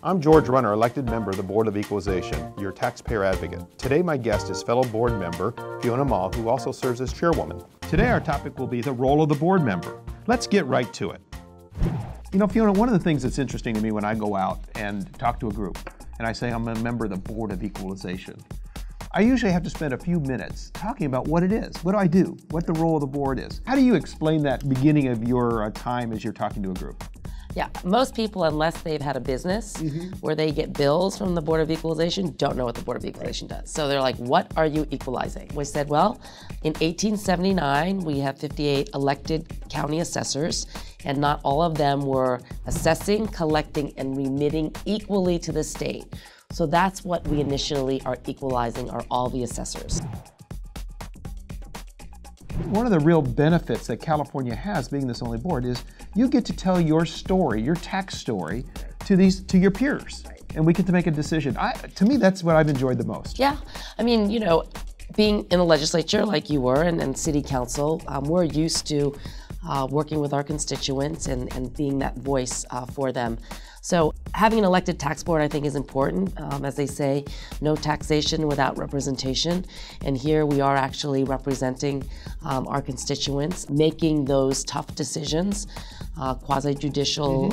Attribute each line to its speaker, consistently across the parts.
Speaker 1: I'm George Runner, elected member of the Board of Equalization, your taxpayer advocate. Today my guest is fellow board member Fiona Ma, who also serves as chairwoman. Today our topic will be the role of the board member. Let's get right to it. You know, Fiona, one of the things that's interesting to me when I go out and talk to a group, and I say I'm a member of the Board of Equalization, I usually have to spend a few minutes talking about what it is, what do I do, what the role of the board is. How do you explain that beginning of your time as you're talking to a group?
Speaker 2: Yeah, most people, unless they've had a business where they get bills from the Board of Equalization, don't know what the Board of Equalization does. So they're like, what are you equalizing? We said, well, in 1879, we have 58 elected county assessors, and not all of them were assessing, collecting, and remitting equally to the state. So that's what we initially are equalizing, are all the assessors.
Speaker 1: One of the real benefits that California has, being this only board, is you get to tell your story, your tax story, to your peers, and we get to make a decision. To me, that's what I've enjoyed the most.
Speaker 2: Yeah, I mean, you know, being in the legislature like you were and city council, we're used to working with our constituents and being that voice for them. So having an elected tax board, I think, is important. As they say, no taxation without representation. And here we are actually representing our constituents, making those tough decisions, quasi-judicial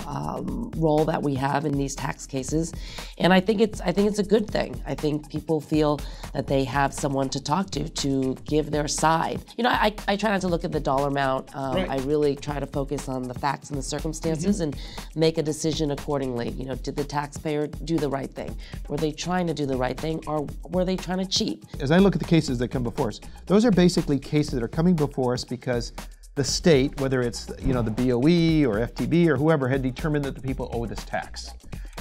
Speaker 2: role that we have in these tax cases. And I think it's a good thing. I think people feel that they have someone to talk to give their side. You know, I try not to look at the dollar amount.
Speaker 1: Right.
Speaker 2: I really try to focus on the facts and the circumstances and make a decision accordingly. You know, did the taxpayer do the right thing? Were they trying to do the right thing, or were they trying to cheat?
Speaker 1: As I look at the cases that come before us, those are basically cases that are coming before us because the state, whether it's, you know, the BOE or FTB or whoever, had determined that the people owe this tax.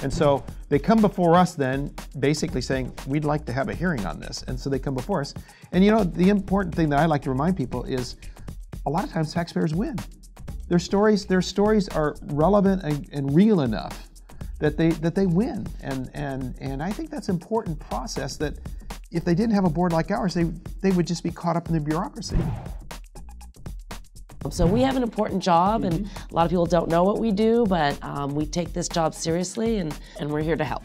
Speaker 1: And so they come before us then basically saying, we'd like to have a hearing on this. And so they come before us. And you know, the important thing that I like to remind people is a lot of times taxpayers win. Their stories are relevant and real enough that they win. And I think that's an important process, that if they didn't have a board like ours, they would just be caught up in the bureaucracy.
Speaker 2: So we have an important job, and a lot of people don't know what we do, but we take this job seriously, and we're here to help.